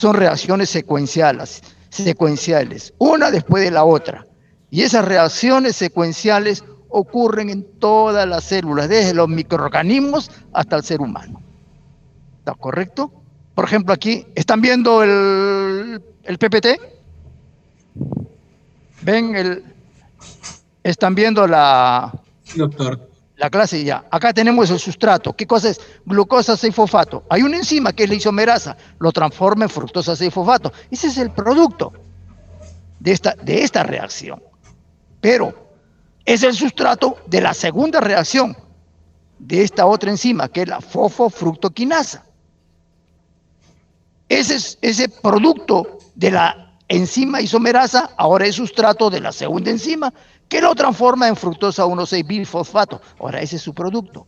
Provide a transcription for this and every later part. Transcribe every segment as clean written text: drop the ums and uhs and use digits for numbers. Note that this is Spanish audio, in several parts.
son reacciones secuenciales, una después de la otra. Y esas reacciones secuenciales ocurren en todas las células, desde los microorganismos hasta el ser humano. ¿Está correcto? Por ejemplo, aquí, ¿están viendo el PPT? ¿Están viendo Sí, doctor. La clase ya? Acá tenemos el sustrato. ¿Qué cosa es? Glucosa 6-fosfato. Hay una enzima que es la isomerasa, lo transforma en fructosa 6-fosfato. Ese es el producto de esta reacción. Pero es el sustrato de la segunda reacción de esta otra enzima, que es la fosfofructoquinasa. Ese producto de la enzima isomerasa ahora es sustrato de la segunda enzima, que lo transforma en fructosa 1,6-bisfosfato. Ahora ese es su producto.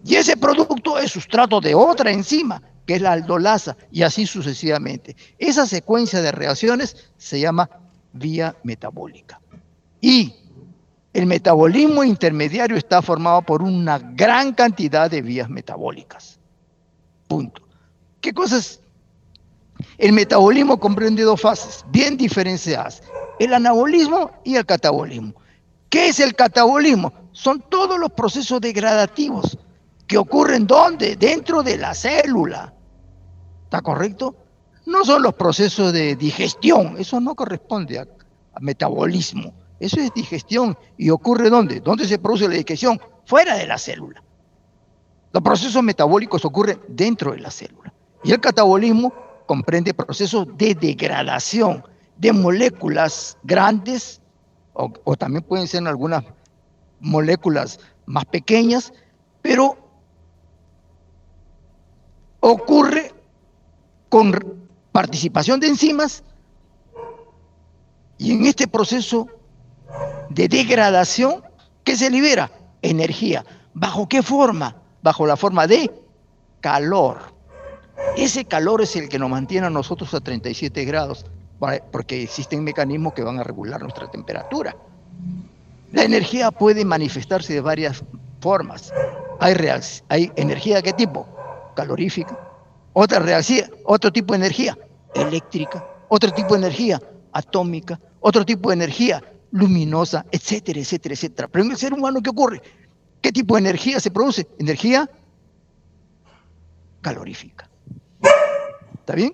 Y ese producto es sustrato de otra enzima, que es la aldolasa, y así sucesivamente. Esa secuencia de reacciones se llama vía metabólica. Y el metabolismo intermediario está formado por una gran cantidad de vías metabólicas. Punto. ¿Qué cosas? El metabolismo comprende dos fases bien diferenciadas: el anabolismo y el catabolismo. ¿Qué es el catabolismo? Son todos los procesos degradativos que ocurren ¿dónde? Dentro de la célula. ¿Está correcto? No son los procesos de digestión, eso no corresponde a metabolismo, eso es digestión. ¿Y ocurre dónde? ¿Dónde se produce la digestión? Fuera de la célula. Los procesos metabólicos ocurren dentro de la célula. Y el catabolismo comprende procesos de degradación de moléculas grandes, o también pueden ser algunas moléculas más pequeñas, pero ocurre con participación de enzimas, y en este proceso de degradación, ¿qué se libera? Energía. ¿Bajo qué forma? Bajo la forma de calor. Ese calor es el que nos mantiene a nosotros a 37 grados, porque existen mecanismos que van a regular nuestra temperatura. La energía puede manifestarse de varias formas. Hay energía de qué tipo? Calorífica. Otro tipo de energía eléctrica. Otro tipo de energía atómica. Otro tipo de energía luminosa, etcétera, etcétera, etcétera. Pero en el ser humano, ¿qué ocurre? ¿Qué tipo de energía se produce? Energía calorífica. ¿Está bien?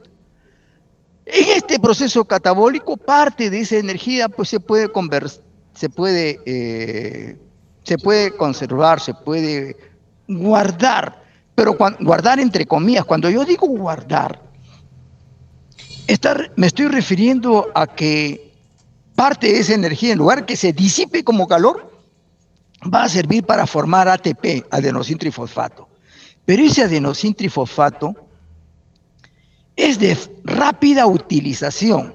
En este proceso catabólico, parte de esa energía pues, se puede conservar, se puede guardar, pero guardar entre comillas. Cuando yo digo guardar, me estoy refiriendo a que parte de esa energía, en lugar que se disipe como calor, va a servir para formar ATP, adenosintrifosfato. Pero ese adenosintrifosfato es de rápida utilización.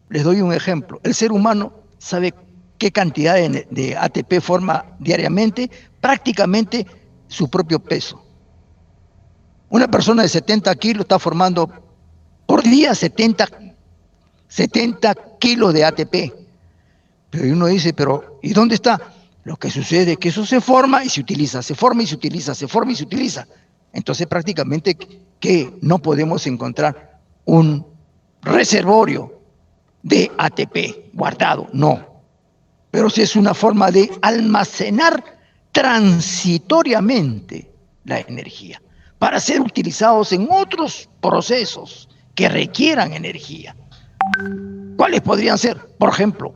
Les doy un ejemplo. El ser humano sabe qué cantidad de ATP forma diariamente, prácticamente su propio peso. Una persona de 70 kilos está formando por día 70 kilos de ATP. Pero uno dice, pero ¿y dónde está? Lo que sucede es que eso se forma y se utiliza, se forma y se utiliza, se forma y se utiliza. Entonces prácticamente que no podemos encontrar un reservorio de ATP guardado, no. Pero sí es una forma de almacenar transitoriamente la energía para ser utilizados en otros procesos que requieran energía. ¿Cuáles podrían ser? Por ejemplo,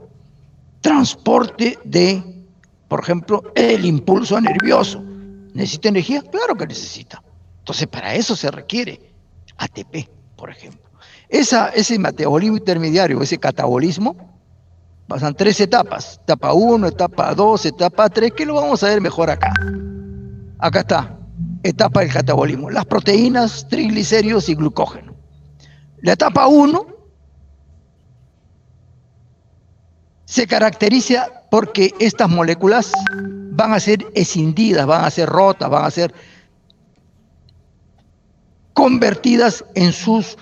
transporte por ejemplo, el impulso nervioso. ¿Necesita energía? Claro que necesita. Entonces, para eso se requiere ATP, por ejemplo. Ese metabolismo intermediario, ese catabolismo, pasan 3 etapas. Etapa 1, etapa 2, etapa 3, que lo vamos a ver mejor acá. Acá está, etapa del catabolismo. Las proteínas, triglicéridos y glucógeno. La etapa 1 se caracteriza porque estas moléculas van a ser escindidas, van a ser rotas, van a ser convertidas en sus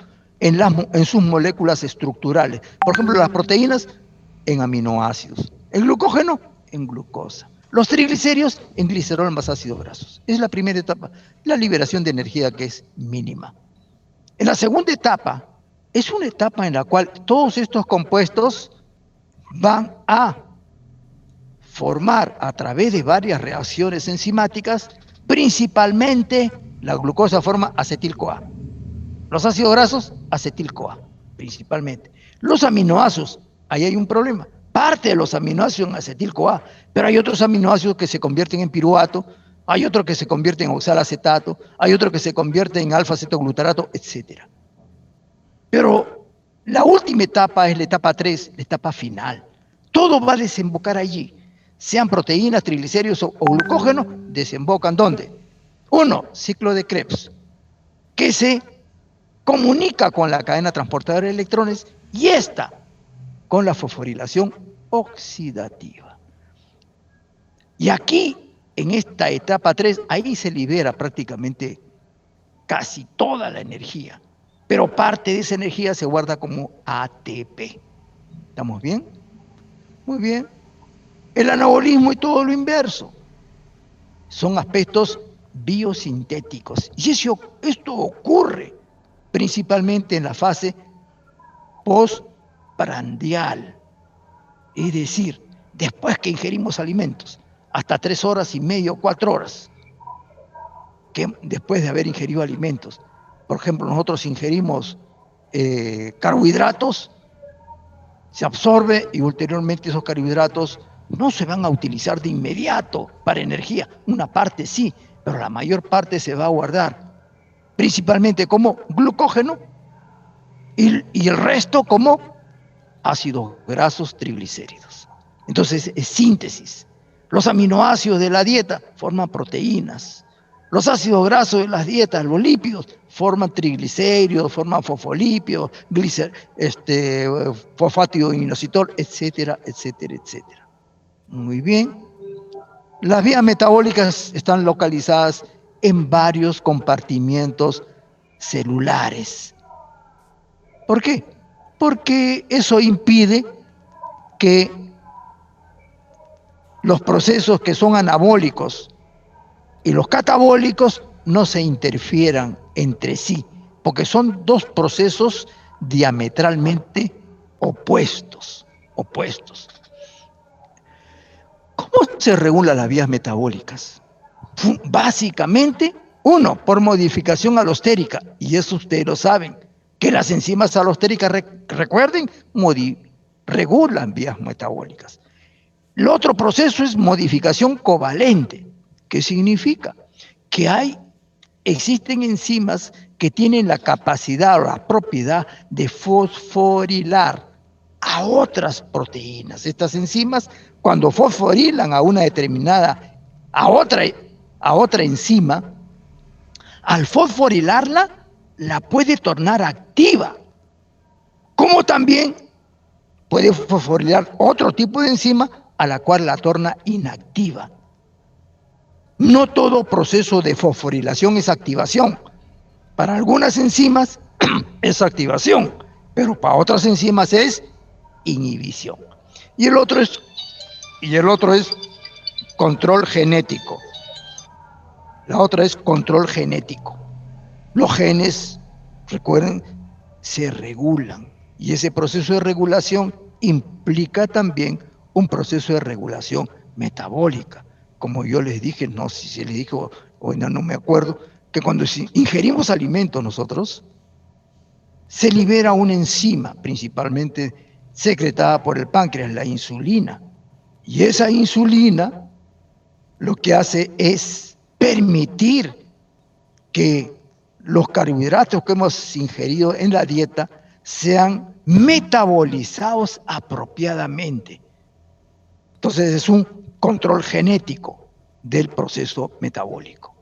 moléculas estructurales. Por ejemplo, las proteínas en aminoácidos, el glucógeno en glucosa, los triglicéridos en glicerol más ácidos grasos. Es la primera etapa, la liberación de energía, que es mínima. En la segunda etapa es una etapa en la cual todos estos compuestos van a formar a través de varias reacciones enzimáticas, principalmente la glucosa forma acetil-CoA. Los ácidos grasos, acetil-CoA, principalmente. Los aminoácidos, ahí hay un problema. Parte de los aminoácidos en acetil-CoA, pero hay otros aminoácidos que se convierten en piruvato, hay otros que se convierten en oxalacetato, hay otros que se convierten en alfa-cetoglutarato, etc. Pero la última etapa es la etapa 3, la etapa final. Todo va a desembocar allí. Sean proteínas, triglicéridos o glucógeno, desembocan ¿dónde? Uno, ciclo de Krebs, que se comunica con la cadena transportadora de electrones y esta con la fosforilación oxidativa. Y aquí, en esta etapa 3, ahí se libera prácticamente casi toda la energía, pero parte de esa energía se guarda como ATP. ¿Estamos bien? Muy bien. El anabolismo y todo lo inverso son aspectos biosintéticos. Y esto ocurre principalmente en la fase postprandial, es decir, después que ingerimos alimentos, hasta 3 horas y media o 4 horas, que después de haber ingerido alimentos. Por ejemplo, nosotros ingerimos carbohidratos, se absorbe y ulteriormente esos carbohidratos no se van a utilizar de inmediato para energía. Una parte sí, pero la mayor parte se va a guardar, principalmente como glucógeno y el resto como ácidos grasos triglicéridos. Entonces es síntesis. Los aminoácidos de la dieta forman proteínas. Los ácidos grasos de las dietas, los lípidos, forman triglicéridos, forman fosfolípidos, fosfátido inositol, etcétera, etcétera, etcétera. Muy bien. Las vías metabólicas están localizadas en varios compartimientos celulares. ¿Por qué? Porque eso impide que los procesos que son anabólicos y los catabólicos no se interfieran entre sí, porque son dos procesos diametralmente opuestos. ¿Cómo se regulan las vías metabólicas? Básicamente, uno, por modificación alostérica, y eso ustedes lo saben, que las enzimas alostéricas, recuerden, regulan vías metabólicas. El otro proceso es modificación covalente. ¿Qué significa? Que existen enzimas que tienen la capacidad o la propiedad de fosforilar a otras proteínas. Estas enzimas, cuando fosforilan a una determinada, a otra enzima, al fosforilarla, la puede tornar activa. Como también puede fosforilar otro tipo de enzima a la cual la torna inactiva. No todo proceso de fosforilación es activación. Para algunas enzimas es activación, pero para otras enzimas es inhibición. Y el otro es control genético. La otra es control genético. Los genes, recuerden, se regulan. Y ese proceso de regulación implica también un proceso de regulación metabólica. Como yo les dije, no sé si les dije o no me acuerdo, que cuando ingerimos alimentos nosotros, se libera una enzima, principalmente secretada por el páncreas, la insulina. Y esa insulina lo que hace es permitir que los carbohidratos que hemos ingerido en la dieta sean metabolizados apropiadamente. Entonces es un control genético del proceso metabólico.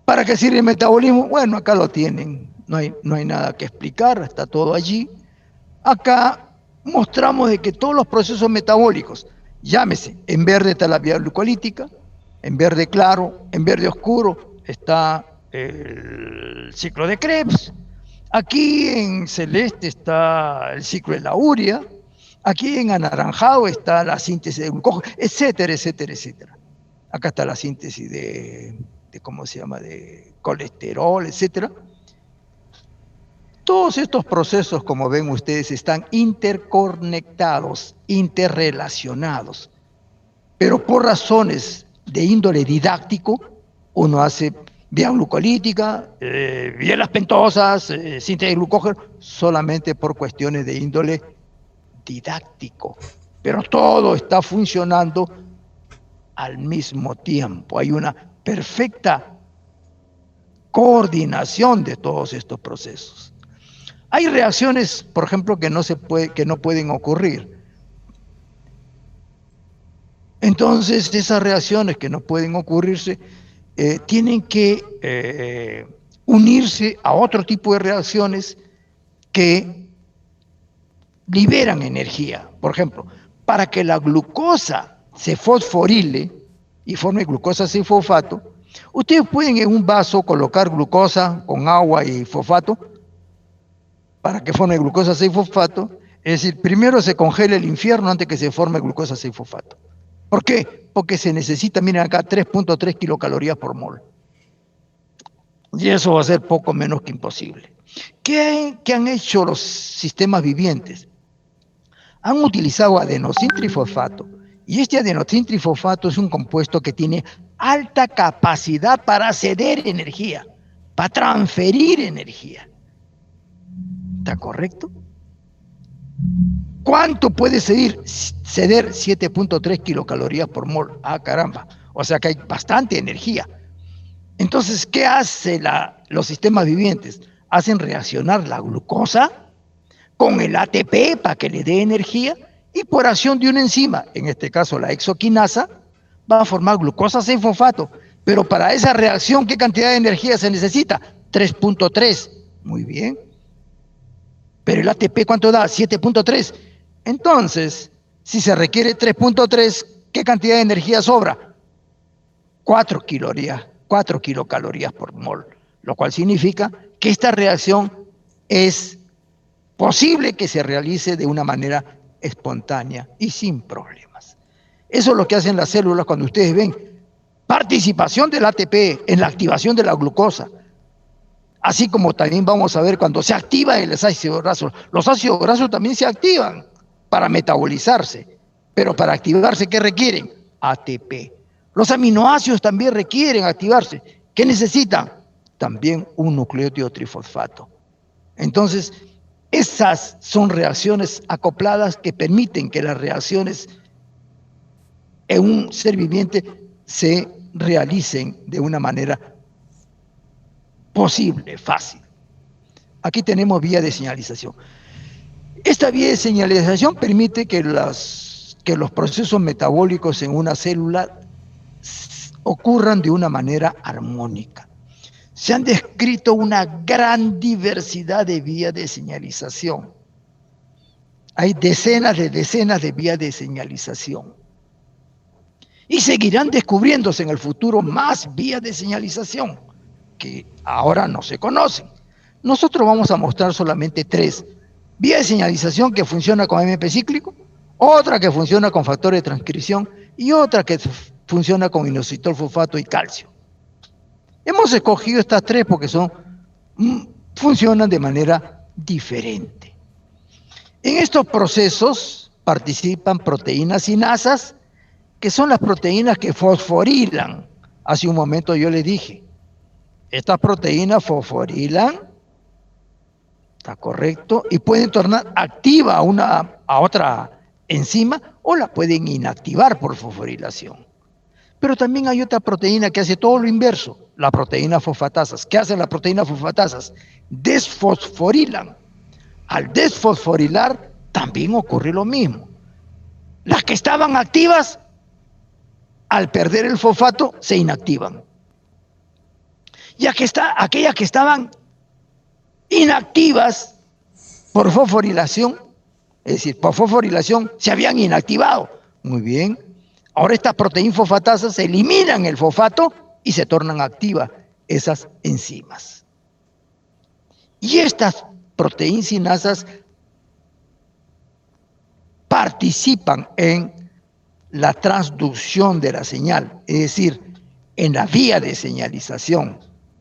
¿Para qué sirve el metabolismo? Bueno, acá lo tienen, no hay nada que explicar, está todo allí. Acá mostramos de que todos los procesos metabólicos, llámese, en verde está la vía glucolítica, en verde claro, en verde oscuro está el ciclo de Krebs, aquí en celeste está el ciclo de la urea, aquí en anaranjado está la síntesis de glucógeno, etcétera, etcétera, etcétera. Acá está la síntesis de ¿cómo se llama?, de colesterol, etcétera. Todos estos procesos, como ven ustedes, están interconectados, interrelacionados, pero por razones de índole didáctico, uno hace vía glucolítica, vías pentosas, síntesis de glucógeno, solamente por cuestiones de índole didáctico. Pero todo está funcionando al mismo tiempo. Hay una perfecta coordinación de todos estos procesos. Hay reacciones, por ejemplo, que no pueden ocurrir. Entonces, esas reacciones que no pueden ocurrirse tienen que unirse a otro tipo de reacciones que liberan energía. Por ejemplo, para que la glucosa se fosforile y forme glucosa sin fosfato, ustedes pueden en un vaso colocar glucosa con agua y fosfato para que forme glucosa 6-fosfato, es decir, primero se congela el infierno antes que se forme glucosa 6-fosfato. ¿Por qué? Porque se necesita, miren acá, 3.3 kilocalorías por mol. Y eso va a ser poco menos que imposible. ¿Qué han hecho los sistemas vivientes? Han utilizado adenosintrifosfato. Y este adenosintrifosfato es un compuesto que tiene alta capacidad para ceder energía, para transferir energía. ¿Está correcto? ¿Cuánto puede ceder 7.3 kilocalorías por mol? Ah, caramba. O sea que hay bastante energía. Entonces, ¿qué hace los sistemas vivientes? Hacen reaccionar la glucosa con el ATP para que le dé energía y por acción de una enzima, en este caso la exoquinasa, va a formar glucosa 6-fosfato. Pero para esa reacción, ¿qué cantidad de energía se necesita? 3.3. Muy bien. Pero el ATP, ¿cuánto da? 7.3. Entonces, si se requiere 3.3, ¿qué cantidad de energía sobra? 4 kilocalorías por mol, lo cual significa que esta reacción es posible que se realice de una manera espontánea y sin problemas. Eso es lo que hacen las células cuando ustedes ven participación del ATP en la activación de la glucosa. Así como también vamos a ver cuando se activa el ácido graso. Los ácidos grasos también se activan para metabolizarse, pero para activarse, ¿qué requieren? ATP. Los aminoácidos también requieren activarse. ¿Qué necesitan? También un nucleótido trifosfato. Entonces, esas son reacciones acopladas que permiten que las reacciones en un ser viviente se realicen de una manera posible, fácil. Aquí tenemos vía de señalización. Esta vía de señalización permite que los procesos metabólicos en una célula ocurran de una manera armónica. Se han descrito una gran diversidad de vías de señalización. Hay decenas de vías de señalización. Y seguirán descubriéndose en el futuro más vías de señalización que ahora no se conocen. Nosotros vamos a mostrar solamente 3. Vía de señalización que funciona con AMP cíclico, otra que funciona con factores de transcripción y otra que funciona con inositol fosfato y calcio. Hemos escogido estas 3 porque funcionan de manera diferente. En estos procesos participan proteínas sinasas, que son las proteínas que fosforilan. Hace un momento yo les dije, estas proteínas fosforilan, ¿está correcto? Y pueden tornar activa a otra enzima o la pueden inactivar por fosforilación. Pero también hay otra proteína que hace todo lo inverso, la proteína fosfatasas. ¿Qué hacen las proteínas fosfatasas? Desfosforilan. Al desfosforilar también ocurre lo mismo. Las que estaban activas, al perder el fosfato, se inactivan. Y aquellas que estaban inactivas por fosforilación, es decir, por fosforilación se habían inactivado. Muy bien. Ahora estas proteínas fosfatasas eliminan el fosfato y se tornan activas esas enzimas. Y estas proteínas sinasas participan en la transducción de la señal, es decir, en la vía de señalización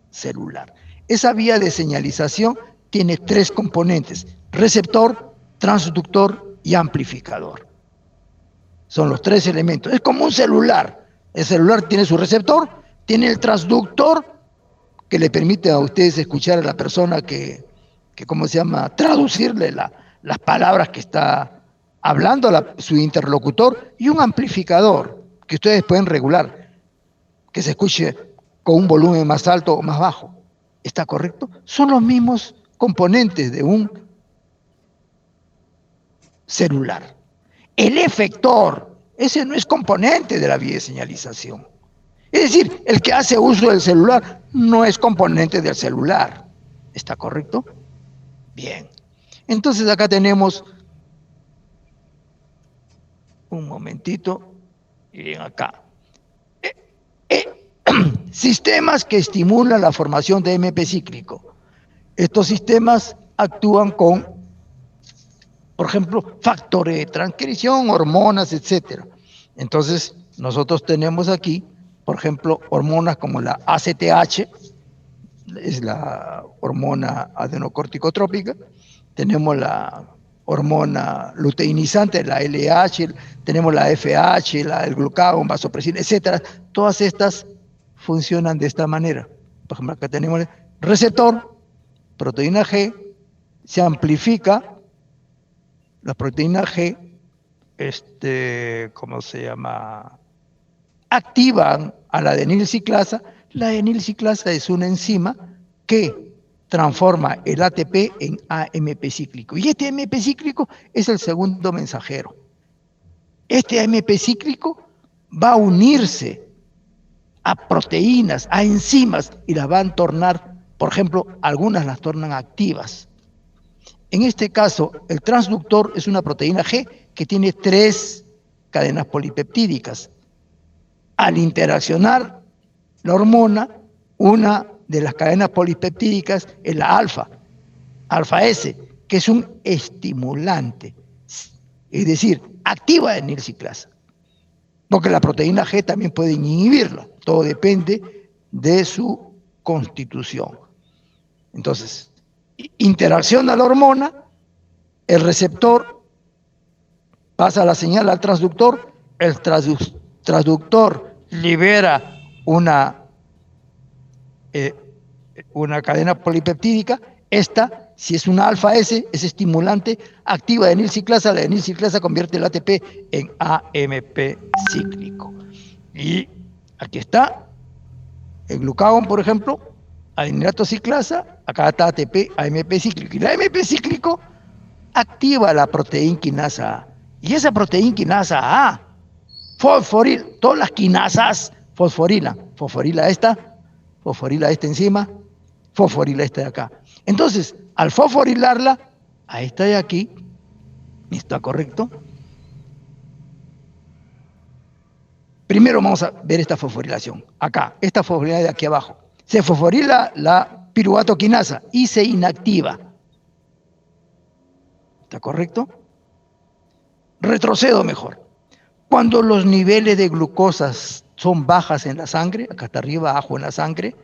celular. Esa vía de señalización tiene tres componentes: receptor, transductor y amplificador. Son los tres elementos. Es como un celular. El celular tiene su receptor, tiene el transductor, que le permite a ustedes escuchar a la persona que ¿cómo se llama?, traducirle las palabras que está hablando a su interlocutor, y un amplificador que ustedes pueden regular, que se escuche con un volumen más alto o más bajo. ¿Está correcto? Son los mismos componentes de un celular. El efector, ese no es componente de la vía de señalización. Es decir, el que hace uso del celular no es componente del celular. ¿Está correcto? Bien. Entonces acá tenemos, un momentito, miren acá, sistemas que estimulan la formación de MP cíclico. Estos sistemas actúan con, por ejemplo, factores de transcripción, hormonas, etc. Entonces, nosotros tenemos aquí, por ejemplo, hormonas como la ACTH, es la hormona adenocorticotrópica, tenemos la hormona luteinizante, la LH, tenemos la FH, el glucagón, vasopresina, etc. Todas estas funcionan de esta manera. Por ejemplo, acá tenemos el receptor, proteína G, se amplifica, la proteína G, ¿cómo se llama?, activan a la adenilciclasa. La adenilciclasa es una enzima que transforma el ATP en AMP cíclico. Y este AMP cíclico es el segundo mensajero. Este AMP cíclico va a unirse a proteínas, a enzimas, y las van a tornar, por ejemplo, algunas las tornan activas. En este caso, el transductor es una proteína G que tiene 3 cadenas polipeptídicas. Al interaccionar la hormona, una de las cadenas polipeptídicas es la alfa S, que es un estimulante, es decir, activa adenilciclasa, porque la proteína G también puede inhibirla. Todo depende de su constitución. Entonces, interacciona la hormona, el receptor pasa la señal al transductor, el transductor libera una cadena polipeptídica. Esta, si es una alfa S, es estimulante, activa adenilciclasa, la adenilciclasa convierte el ATP en AMP cíclico. Y aquí está el glucagón, por ejemplo, adenilato ciclasa, acá está ATP, AMP cíclico. Y la AMP cíclico activa la proteína quinasa A. Y esa proteína quinasa A, todas las quinasas fosforilan. Fosforila esta enzima, fosforila esta de acá. Entonces, al fosforilarla, a esta de aquí, ¿está correcto? Primero vamos a ver esta fosforilación. Acá, esta fosforilación de aquí abajo. Se fosforila la piruvato quinasa y se inactiva. ¿Está correcto? Retrocedo mejor. Cuando los niveles de glucosas son bajas en la sangre, acá está arriba, bajo en la sangre,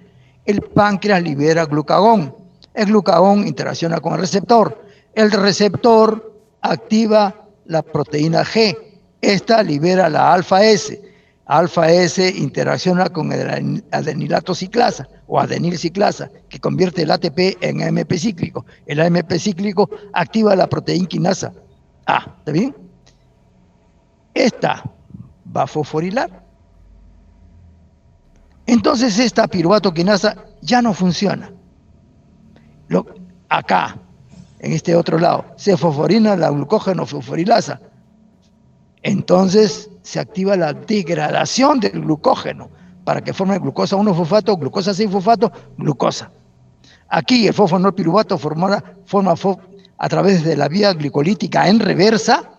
el páncreas libera glucagón. El glucagón interacciona con el receptor. El receptor activa la proteína G. Esta libera la alfa S. Alfa S interacciona con el adenilato ciclasa o adenilciclasa, que convierte el ATP en AMP cíclico. El AMP cíclico activa la proteína quinasa A. ¿Está bien? Esta va a fosforilar. Entonces esta piruvato quinasa ya no funciona. Acá, en este otro lado, se fosforila la glucógeno fosforilasa. Entonces se activa la degradación del glucógeno para que forme glucosa 1-fosfato, glucosa 6-fosfato, glucosa. Aquí el fosfonol piruvato forma a través de la vía glicolítica en reversa,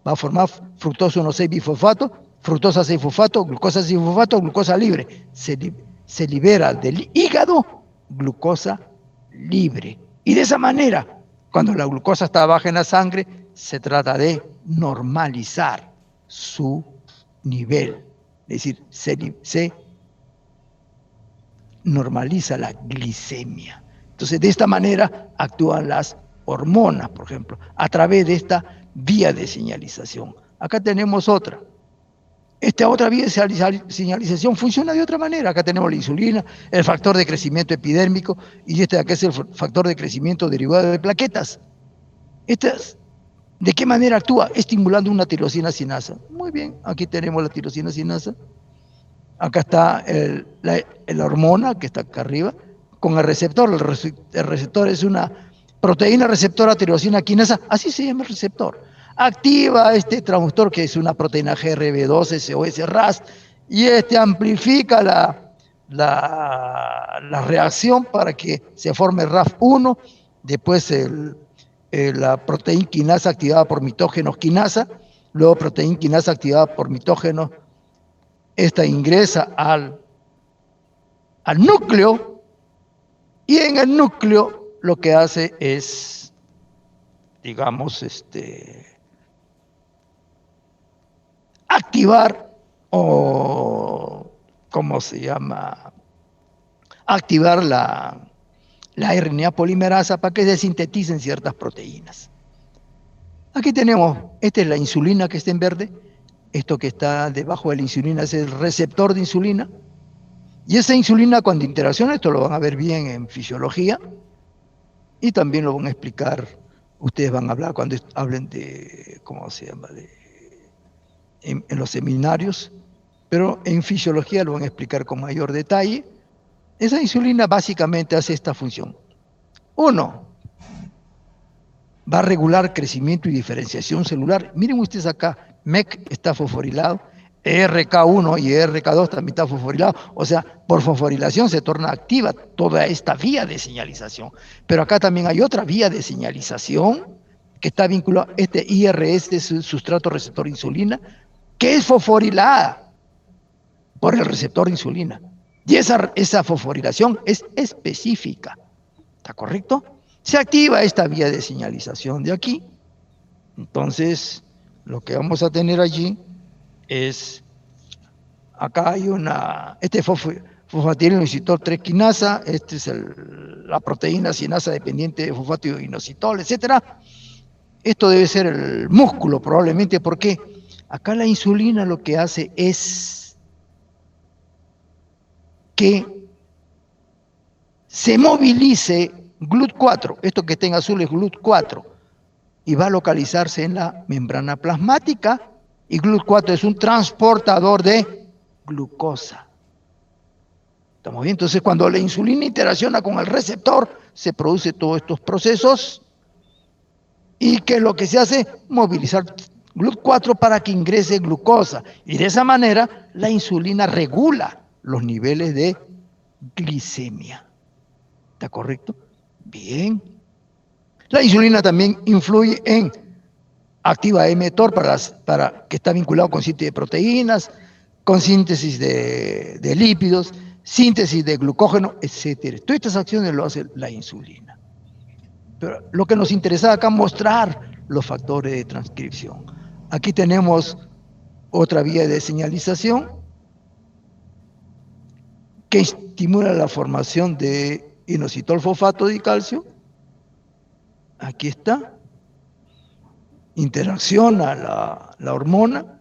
va a formar fructosa 1,6-bifosfato, fructosa 6-fosfato, glucosa 6-fosfato, glucosa libre. Se libera del hígado glucosa libre. Y de esa manera, cuando la glucosa está baja en la sangre, se trata de normalizar su nivel. Es decir, se normaliza la glicemia. Entonces, de esta manera actúan las hormonas, por ejemplo, a través de esta vía de señalización. Acá tenemos otra. Esta otra vía de señalización funciona de otra manera. Acá tenemos la insulina, el factor de crecimiento epidérmico, y este de acá es el factor de crecimiento derivado de plaquetas. ¿De qué manera actúa? Estimulando una tirosina sinasa. Muy bien, aquí tenemos la tirosina sinasa. Acá está la hormona, que está acá arriba, con el receptor. El receptor es una proteína receptora tirosina quinasa, así se llama el receptor. Activa este transductor, que es una proteína GRB2, SOS, RAS, y amplifica la reacción para que se forme RAF1, después la proteína quinasa activada por mitógenos quinasa, luego proteína quinasa activada por mitógenos, esta ingresa al núcleo, y en el núcleo lo que hace es, digamos, activar, o ¿cómo se llama? Activar la RNA polimerasa para que se sinteticen ciertas proteínas. Aquí tenemos, esta es la insulina que está en verde, esto que está debajo de la insulina es el receptor de insulina, y esa insulina cuando interacciona, esto lo van a ver bien en fisiología, y también lo van a explicar, ustedes van a hablar cuando hablen de, ¿cómo se llama?, en los seminarios, pero en fisiología lo van a explicar con mayor detalle. Esa insulina básicamente hace esta función. 1, va a regular crecimiento y diferenciación celular. Miren ustedes acá, MEC está fosforilado, ERK1 y ERK2 también está fosforilado. O sea, por fosforilación se torna activa toda esta vía de señalización. Pero acá también hay otra vía de señalización que está vinculada, IRS es el sustrato receptor insulina, que es fosforilada por el receptor de insulina. Y esa fosforilación es específica. ¿Está correcto? Se activa esta vía de señalización de aquí. Entonces, lo que vamos a tener allí es, acá hay fosfatidilinositol 3 quinasa, es la proteína sinasa dependiente de fosfatidilinositol, etc. Esto debe ser el músculo probablemente, porque acá la insulina lo que hace es que se movilice GLUT4, esto que está en azul es GLUT4, y va a localizarse en la membrana plasmática, y GLUT4 es un transportador de glucosa. ¿Estamos bien? Entonces, cuando la insulina interacciona con el receptor, se produce todos estos procesos, y que lo que se hace, movilizar GLUT4 para que ingrese glucosa, y de esa manera la insulina regula los niveles de glicemia. ¿Está correcto? Bien. La insulina también influye en activa mTOR para que está vinculado con síntesis de proteínas, con síntesis de lípidos, síntesis de glucógeno, etc. Todas estas acciones lo hace la insulina. Pero lo que nos interesa acá es mostrar los factores de transcripción. Aquí tenemos otra vía de señalización que estimula la formación de inositol fosfato de calcio. Aquí está. Interacciona la hormona.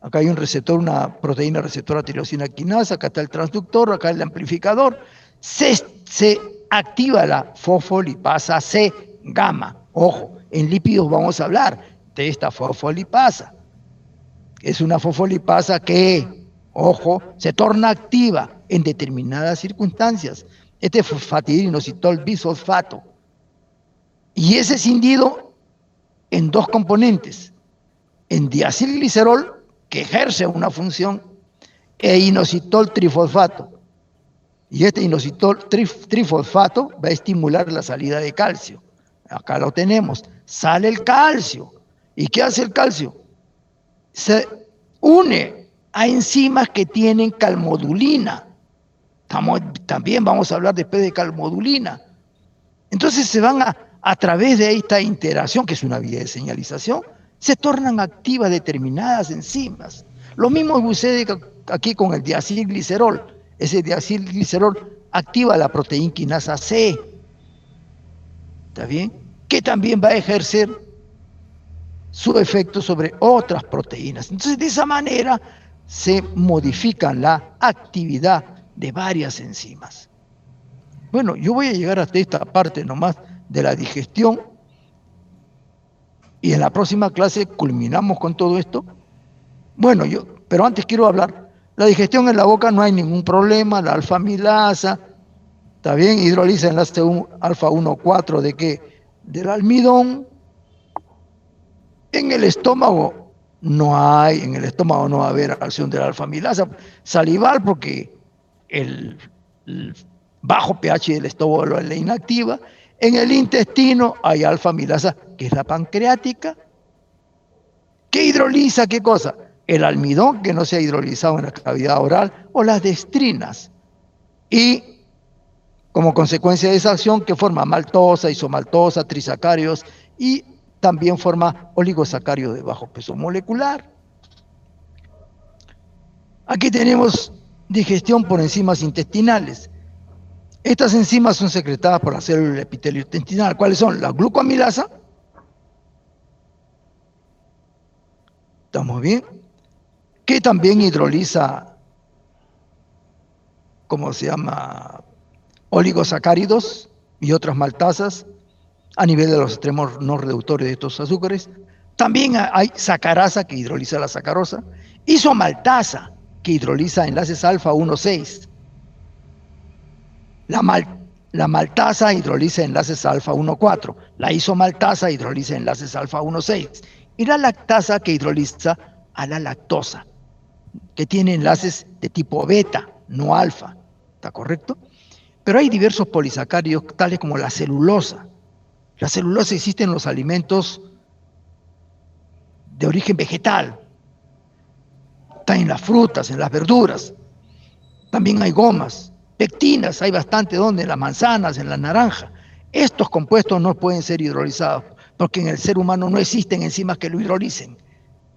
Acá hay un receptor, una proteína receptora tirosina quinasa. Acá está el transductor, acá el amplificador. Se activa la fosfolipasa C gamma. Ojo, en lípidos vamos a hablar de esta fosfolipasa. Es una fosfolipasa que, ojo, se torna activa en determinadas circunstancias. Este fosfatidilinositol bisfosfato. Y es escindido en dos componentes, en diacilglicerol, que ejerce una función, e inositol trifosfato. Y este inositol trifosfato va a estimular la salida de calcio. Acá lo tenemos. Sale el calcio. ¿Y qué hace el calcio? Se une a enzimas que tienen calmodulina. También vamos a hablar después de calmodulina. Entonces se van a través de esta interacción, que es una vía de señalización, se tornan activas determinadas enzimas. Lo mismo sucede aquí con el diacilglicerol. Ese diacilglicerol activa la proteína quinasa C. ¿está bien? Que también va a ejercer su efecto sobre otras proteínas. Entonces, de esa manera se modifican la actividad de varias enzimas. Bueno, yo voy a llegar hasta esta parte nomás de la digestión y en la próxima clase culminamos con todo esto. Bueno, pero antes quiero hablar, la digestión en la boca no hay ningún problema, la alfa-amilasa, está bien, hidroliza enlace alfa 1,4 ¿de qué? Del almidón. En el estómago en el estómago no va a haber acción de la alfa-amilasa salival porque el bajo pH del estómago la inactiva. En el intestino hay alfa-amilasa, que es la pancreática, que hidroliza, ¿qué cosa? El almidón que no se ha hidrolizado en la cavidad oral o las dextrinas. Y como consecuencia de esa acción que forma maltosa, isomaltosa, trisacáridos y también forma oligosacáridos de bajo peso molecular. Aquí tenemos digestión por enzimas intestinales. Estas enzimas son secretadas por la célula del epitelio intestinal. ¿Cuáles son? La glucoamilasa. ¿Estamos bien? Que también hidroliza, ¿cómo se llama? Oligosacáridos y otras maltasas a nivel de los extremos no reductores de estos azúcares. También hay sacarasa que hidroliza la sacarosa, isomaltasa que hidroliza enlaces alfa 1,6. La maltasa hidroliza enlaces alfa 1,4. La isomaltasa hidroliza enlaces alfa 1,6. Y la lactasa que hidroliza a la lactosa, que tiene enlaces de tipo beta, no alfa. ¿Está correcto? Pero hay diversos polisacáridos, tales como la celulosa. La celulosa existe en los alimentos de origen vegetal. Está en las frutas, en las verduras. También hay gomas, pectinas, hay bastante donde, en las manzanas, en la naranja. Estos compuestos no pueden ser hidrolizados porque en el ser humano no existen enzimas que lo hidrolicen.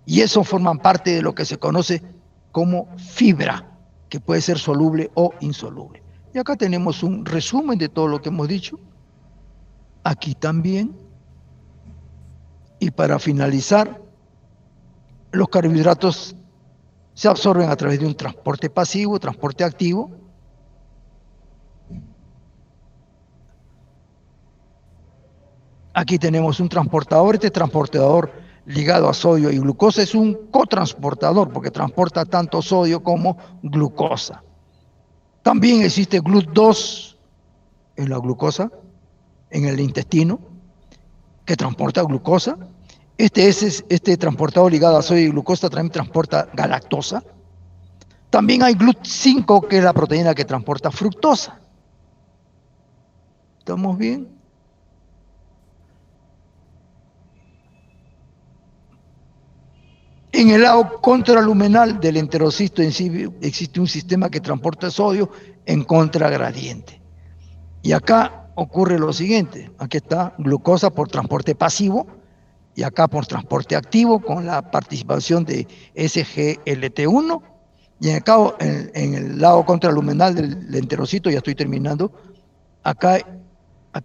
Y eso forman parte de lo que se conoce como fibra, que puede ser soluble o insoluble. Y acá tenemos un resumen de todo lo que hemos dicho. Aquí también. Y para finalizar, los carbohidratos se absorben a través de un transporte pasivo, transporte activo. Aquí tenemos un transportador. Este transportador ligado a sodio y glucosa es un cotransportador porque transporta tanto sodio como glucosa. También existe GLUT2 en la glucosa, en el intestino, que transporta glucosa. Este transportador ligado a sodio y glucosa también transporta galactosa. También hay GLUT5, que es la proteína que transporta fructosa. ¿Estamos bien? En el lado contraluminal del enterocisto en sí existe un sistema que transporta sodio en contragradiente. Y acá ocurre lo siguiente. Aquí está glucosa por transporte pasivo y acá por transporte activo con la participación de SGLT1. Y en el lado contraluminal del enterocito, ya estoy terminando, acá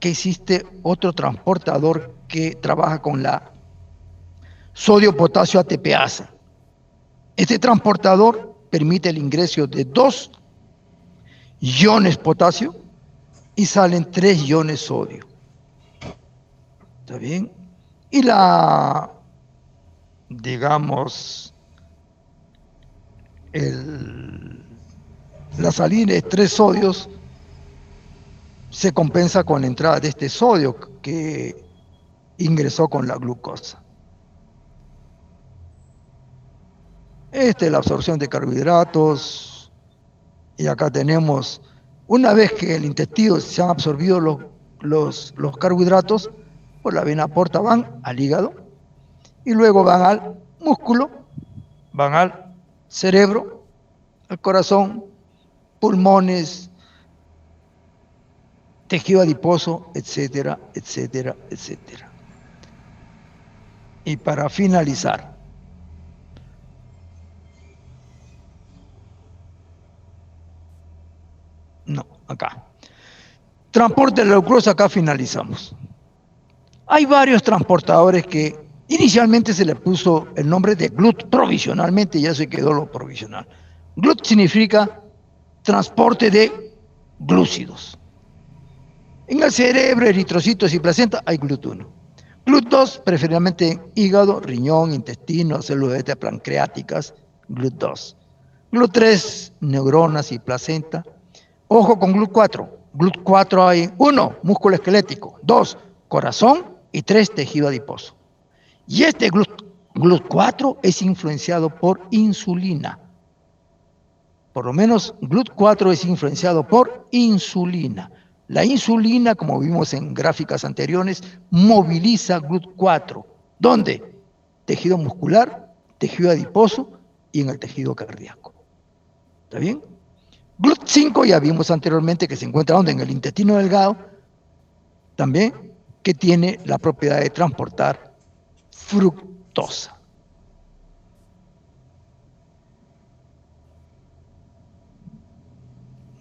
existe otro transportador que trabaja con la sodio-potasio ATPasa. Este transportador permite el ingreso de 2 iones potasio y salen 3 iones sodio. ¿Está bien? Y digamos, la salida de 3 sodios se compensa con la entrada de este sodio que ingresó con la glucosa. Esta es la absorción de carbohidratos. Y acá tenemos, una vez que el intestino se han absorbido los carbohidratos, por la vena porta van al hígado y luego van al músculo, van al cerebro, al corazón, pulmones, tejido adiposo, etcétera, etcétera, etcétera. Y para finalizar, no, acá. Transporte de la glucosa, acá finalizamos. Hay varios transportadores que inicialmente se le puso el nombre de GLUT provisionalmente, ya se quedó lo provisional. GLUT significa transporte de glúcidos. En el cerebro, eritrocitos y placenta hay GLUT1. GLUT2, preferiblemente hígado, riñón, intestino, células beta pancreáticas, GLUT2. GLUT3, neuronas y placenta. Ojo con GLUT4. GLUT4 hay 1, músculo esquelético, 2, corazón y 3, tejido adiposo. Y este GLUT4 es influenciado por insulina. Por lo menos GLUT4 es influenciado por insulina. La insulina, como vimos en gráficas anteriores, moviliza GLUT4. ¿Dónde? Tejido muscular, tejido adiposo y en el tejido cardíaco. ¿Está bien? GLUT5 ya vimos anteriormente que se encuentra ¿dónde? En el intestino delgado, también, que tiene la propiedad de transportar fructosa.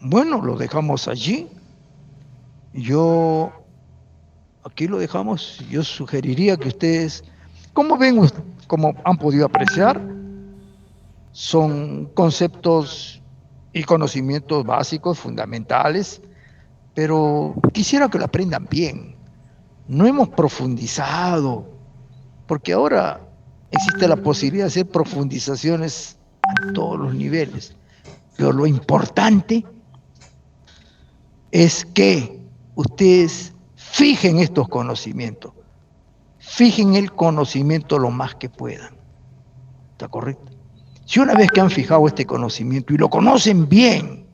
Bueno, lo dejamos allí. Aquí lo dejamos. Yo sugeriría que ustedes, como ven, como han podido apreciar, son conceptos y conocimientos básicos, fundamentales, pero quisiera que lo aprendan bien. No hemos profundizado, porque ahora existe la posibilidad de hacer profundizaciones a todos los niveles. Pero lo importante es que ustedes fijen estos conocimientos, fijen el conocimiento lo más que puedan. ¿Está correcto? Si una vez que han fijado este conocimiento y lo conocen bien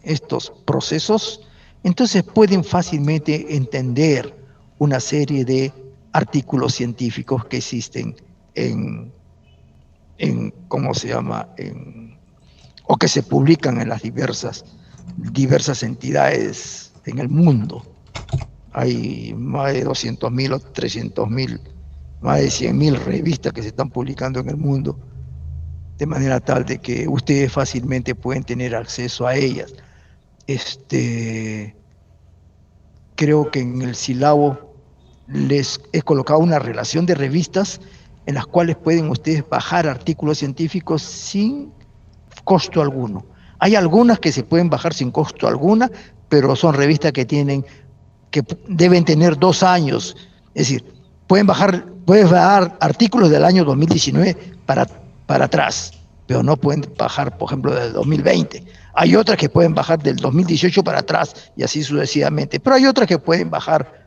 estos procesos, entonces pueden fácilmente entender una serie de artículos científicos que existen o que se publican en las diversas entidades en el mundo. Hay más de 200.000 o 300.000, más de 100.000 revistas que se están publicando en el mundo, de manera tal de que ustedes fácilmente pueden tener acceso a ellas. Creo que en el sílabo les he colocado una relación de revistas en las cuales pueden ustedes bajar artículos científicos sin costo alguno. Hay algunas que se pueden bajar sin costo alguna, pero son revistas que deben tener 2 años. Es decir, puedes bajar artículos del año 2019 para atrás, pero no pueden bajar, por ejemplo, del 2020. Hay otras que pueden bajar del 2018 para atrás y así sucesivamente, pero hay otras que pueden bajar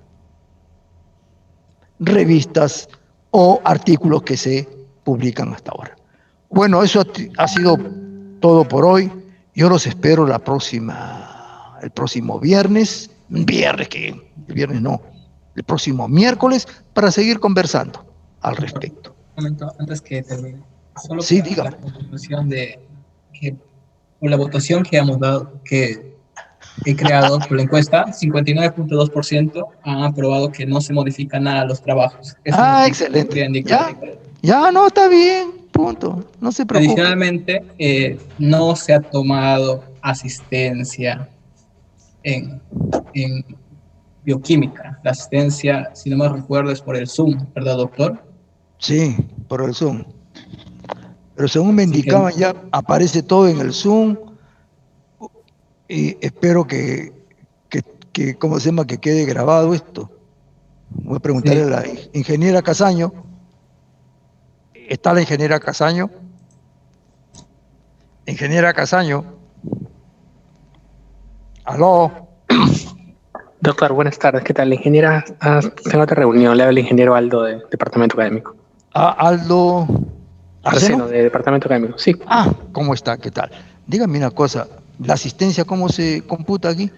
revistas o artículos que se publican hasta ahora. Bueno, eso ha sido todo por hoy. Yo los espero el próximo viernes, el próximo miércoles, para seguir conversando al respecto. Un momento, antes que termine, solo sí, para la conclusión de que por la votación que hemos dado, que he creado por la encuesta, 59.2% han aprobado que no se modifica nada a los trabajos. Eso excelente. Ya, no, está bien, punto. No se preocupe. Adicionalmente, no se ha tomado asistencia en bioquímica. La asistencia, si no me recuerdo, es por el Zoom, ¿verdad, doctor? Sí, por el Zoom. Pero según me indicaban, ya aparece todo en el Zoom. Y espero que ¿cómo se llama? Que quede grabado esto. Voy a preguntarle a la ingeniera Casaño. ¿Está la ingeniera Casaño? Ingeniera Casaño. ¿Aló? Doctor, buenas tardes. ¿Qué tal? La ingeniera tengo otra reunión. Le habla el ingeniero Aldo de Departamento Académico. Aldo Arseno, de Departamento Académico, sí. ¿Cómo está? ¿Qué tal? Dígame una cosa. ¿La asistencia cómo se computa aquí?